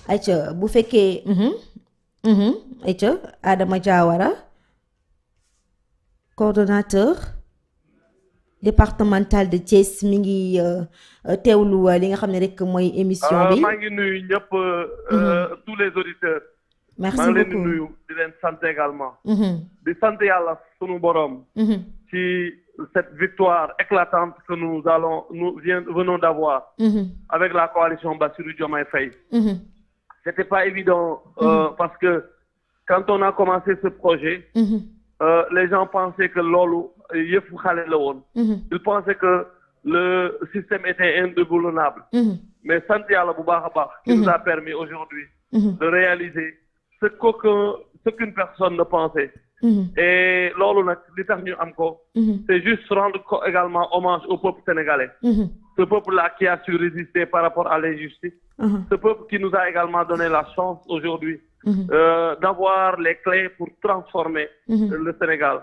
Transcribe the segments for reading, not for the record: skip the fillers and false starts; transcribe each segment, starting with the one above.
ayca bu fekkee. Ayca Adama Diawara coordonnateur départemental de Thiès mi ngi teewlu li nga xam ne rek mooy émission bi. maa ngi nuyu ñëpp tous les auditeurs. merci maa ngi leen di beaucoup nuyu di leen sant également. di sant yàlla sunu boroom. ci cette victoire éclatante que nous venons d'avoir. avec la coalition Bassirou Diomaye Faye. C'était pas évident parce que quand on a commencé ce projet. Les gens pensaient que loolu yëfu xale la woon. Ils pensaient que le système était indéboulonnable. Mais sant yàlla bu baax a baax. qui nous a permis aujourd'hui de réaliser ce qu'une personne ne pensait. Et loolu nag li tax ñu am ko. c'est juste rendre également hommage au peuple sénégalais. Ce peuple-là qui a su résister par rapport à l'injustice. Ce peuple qui nous a également donné la chance aujourd'hui d'avoir les clés pour transformer le Sénégal.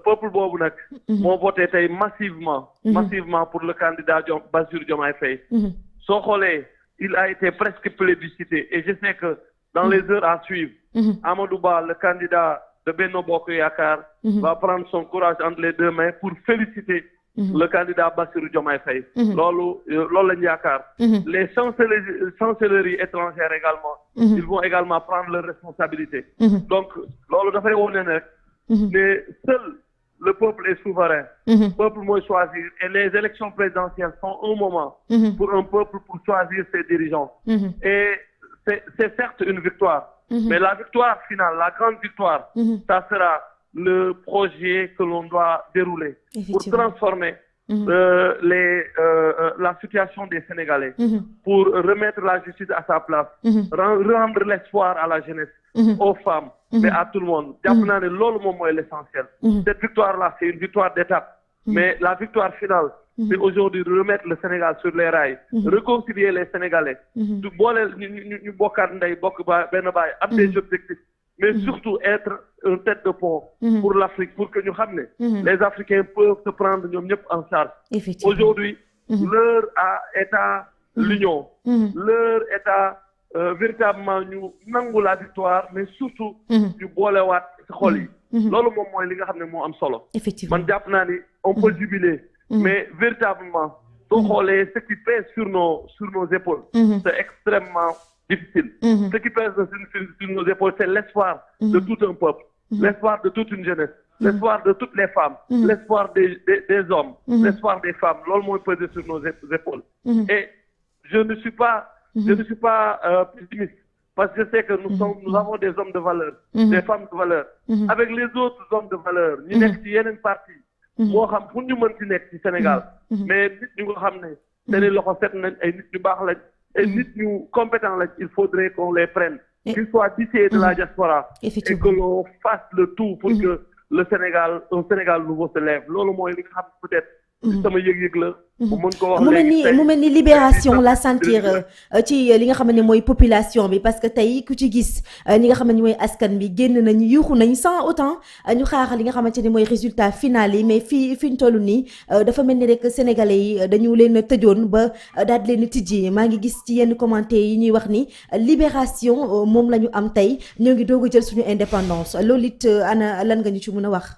Peuple boobu nag moo voté tey massivement pour le candidat Bassirou Diomaye Faye. soo xoolee il a été presque plébiscité et je sais que dans les heures à suivre Amadou Ba, le candidat de Benno Bokk Yaakaar, va prendre son courage entre les deux mains pour féliciter le candidat Bassirou Diomaye Faye. loolu lañu yaakaar. Les chancelleries étrangères également. Ils vont également prendre leurs responsabilités. Donc loolu dafay wone ne rek ne seul le peuple est souverain. Peuple mooy choisir et les élections présidentielles sont un moment pour un peuple pour choisir ses dirigeants. Et c'est certes une victoire. Mais la victoire finale, la grande victoire, ça sera le projet que l'on doit dérouler pour transformer la situation des Sénégalais, pour remettre la justice à sa place, rendre l'espoir à la jeunesse, aux femmes, mais à tout le monde. Jàpp naa ne loolu moom mooy l'essentiel. Cette victoire-là, c'est une victoire d'étape, mais la victoire finale, c'est aujourd'hui de remettre le Sénégal sur les rails, réconcilier les Sénégalais, du booleel ñu bokkaat ndey bokk ba benn baay am des objectifs, mais surtout être un tête de pont pour l'Afrique, pour que ñu xam ne les Africains peuvent se prendre ñoom ñëpp en charge. Aujourd'hui, leur est à l'union, leur est à véritablement ñu nangu la victoire, mais surtout ñu boolewaat ci xol yi. Loolu moom mooy li nga xam ne moo am solo. Man jàpp naa ni on peut jubiler, mais véritablement soo xoolee ce qui pèse sur nos épaules, c'est extrêmement difficile. Ce qui pèse sur nos épaules, c'est l'espoir de tout un peuple, l'espoir de toute une jeunesse, l'espoir de toutes les femmes, l'espoir des hommes, l'espoir des femmes. Loolu mooy peser sur nos épaules. Et je ne suis pas pessimiste, parce que je sais que nous avons des hommes de valeur, des femmes de valeur, avec les autres hommes de valeur. ñu nekk ci yeneen parti moo xam fu ñu mën ci nekk ci Sénégal, mais nit ñu nga xam ne seeni loxo set nañ, ay nit ñu baax lañ, et nit ñu compétent lañ, il faudrait qu'on les prenne, qu'ils soient d'ici et de la diaspora, et que l'on fasse le tout pour que un Sénégal nouveau se lève. Loolu mooy li nga xam peut-être sama yëg-yëg la. mu mel ni libération la sentir ci li nga xam ne mooy population bi, parce que tey ku ci gis ñi nga xam ne mooy askan bi génn nañu yuuxu nañu sans autant ñu xaar li nga xamante ne mooy résultat final yi. Mais fi ñu toll nii dafa mel ni rek sénégalais yi dañu leen tëjoon ba daal di leen tijji. maa ngi gis ci yenn commentaires yi ñuy wax ni libération moom la ñu am tey, ñoo ngi doog a jël suñu indépendance. Loolu it ana lan nga ñu ci mën a wax.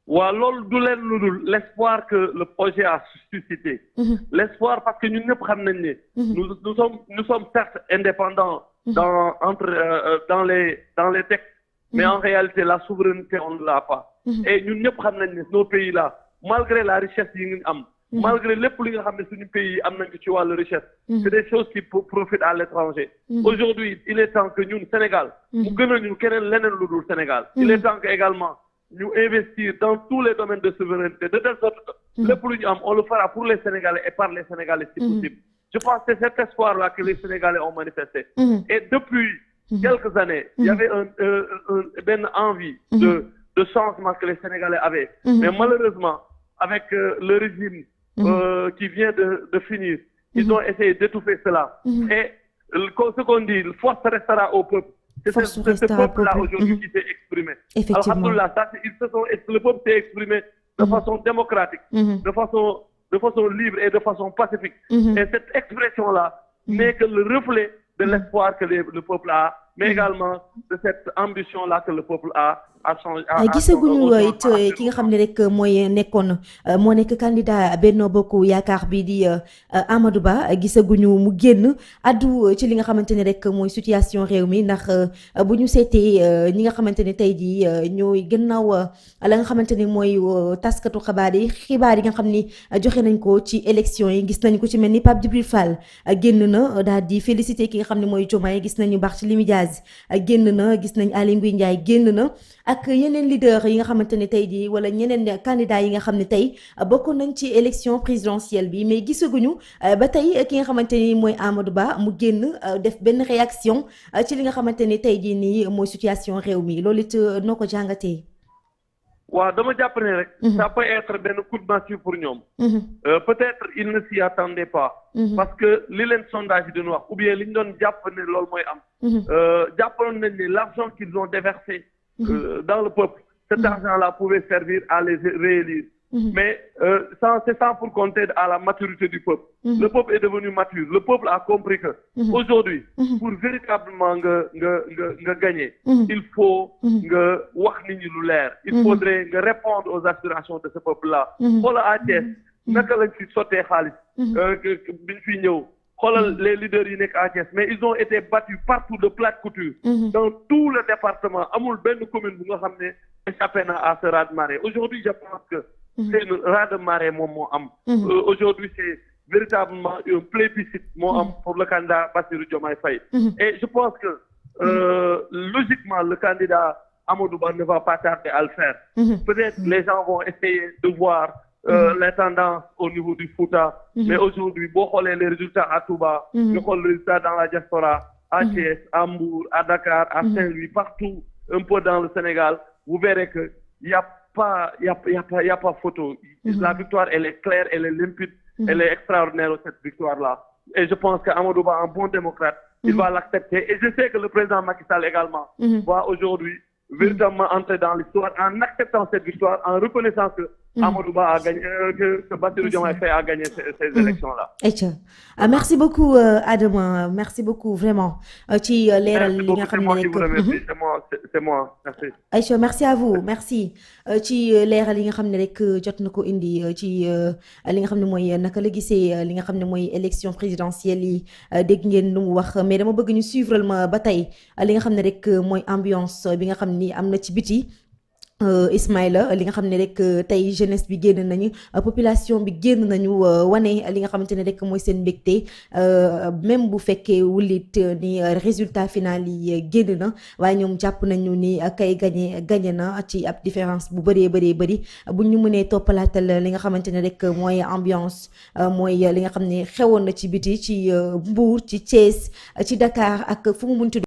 waaw loolu du leen lu dul l'espoir que le projet a suscité. L'espoir parce que ñun ñëpp xam nañ ne nous sommes certes indépendants dans les textes, mais en réalité la souveraineté on ne l'a pas. Et ñun ñëpp xam nañ ne nos pays là, malgré la richesse yi ñu am, malgré lépp li nga xam ne suñu pays am nañ ko ci wàllu richesse, c'est des choses qui profitent à l'étranger. Aujourd'hui il est temps que ñun Sénégal mu gënal ñu keneen leneen lu dul Sénégal. Il est temps que également ñu investir dans tous les domaines de souveraineté, de telle sorte que lépp lu ñu am on le fera pour les Sénégalais et par les Sénégalais si possible. Je pense que c'est cet espoir-là que les Sénégalais ont manifesté. Et depuis quelques années, il y avait une envie de changement que les Sénégalais avaient. Mais malheureusement, avec le régime qui vient de finir, ils ont essayé d'étouffer cela. Et ce qu'on dit, force restera au peuple. C'est ce peuple-là aujourd'hui qui s'est exprimé. Alhamdoulilah, le peuple s'est exprimé de façon démocratique, de façon libre et de façon pacifique. Et cette expression-là n'est que le reflet de l'espoir que le peuple a, mais également de cette ambition-là que le peuple a à changer. gisaguñu it ki nga xam ne rek mooy nekkoon moo nekk candidat Benno Bokk Yaakaar bi di Amadou Ba gisaguñu mu génn addu ci li nga xamante ne rek mooy situation réew mi ndax bu ñu seetee ñi nga xamante ne tey jii ñooy gannaaw la nga xamante ne mooy taskatu xibaar yi nga xam ni joxe nañ ko ci élection yi gis nañ ko ci mel ni Pape Djibril Fall génn na daal di féliciter ki nga xam ne mooy Diomaye gis nañu Barthélémy Dias génn na gis nañ Aly Ngouille Ndiaye génn na ak yeneen leader yi nga xamante ne tey jii wala ñeneen candidat yi nga xam ne tey bokk nañ ci élection présidentielle bi mais gisaguñu ba tey ki nga xamante ni mooy Amadou Ba mu génn def benn réaction ci li nga xamante ni tey jii nii mooy situation réew mi loolu it noo ko jàngatee. waaw dama jàpp ne rek. ça peut être benn coup de massue pour ñoom. peut-être ils ne s'y attendaient pas. parce que li leen sondage yi doon wax ou bien li ñu doon jàpp ne loolu mooy am. jàppaloon nañ ne l'argent qu'ils ont déversé. Dans le peuple, cet argent-là pouvait servir à les réélire. Mais c'est sans pour compter à la maturité du peuple. Le peuple est devenu mature. Le peuple a compris que aujourd'hui, pour véritablement gagner, il faut wax nit ñi lu leer. Il faudrait répondre aux aspirations de ce peuple-là. Xoolal à Thiès naka lañ fi sottee xaalis biñ fi ñëw. Les leaders yi nekk à Thiès mais ils ont été battus partout de plate couture. Dans tout le département amul benn commune bu nga xam ne échappé na à ce raz-de-marée. Aujourd'hui je pense que c'est une raz-de-marée moom moo am. Aujourd'hui c'est véritablement un plébiscite moo am pour le candidat Bassirou Diomaye Faye. Et je pense que logiquement le candidat Amadou Ba ne va pas tarder à le faire. Peut-être les gens vont essayer de voir les tendances au niveau du Fouta. Mais aujourd'hui, boo xoolee les résultats à Touba, nga xool les résultats dans la diaspora, à Thiès, à Mbour, à Dakar, à Saint-Louis, partout, un peu dans le Sénégal, vous verrez que y a pas photo. La victoire, elle est claire, elle est limpide, elle est extraordinaire cette victoire-là. Et je pense que Amadou Ba, un bon démocrate, il va l'accepter. Et je sais que le président Macky Sall également va aujourd'hui véritablement entrer dans l'histoire en acceptant cette victoire, en reconnaissant que Amadou Ba a gagné, que Bassirou Diomaye Faye a gagné ces élections-là. Merci beaucoup Adama, merci beaucoup vraiment ci leeral li nga xam ne rek c'est moi merci. Aïcha merci à vous merci ci leeral yi nga xam ne rek jot na ko indi ci li nga xam ne mooy naka la gisee li nga xam ne mooy élection présidentielle yi dégg ngeen lu mu wax mais dama bëgg ñu suivre ma ba tey li nga xam ne rek mooy ambiance bi nga xam ni am na ci biti. Ismaïla li nga xam ne rek tey jeunesse bi génn nañu population bi génn nañu wane li nga xamante ne rek mooy seen mbégte même bu fekkee wulit ni résultat final yi génn na waaye ñoom jàpp nañu ni kay gagné na ci ab différence bu bëree bëri bu ñu mënee toppalaatal li nga xamante ne rek mooy ambiance mooy li nga xam ne xewoon na ci biti ci Mbour ci Thiès ci Dakar ak fu mu munti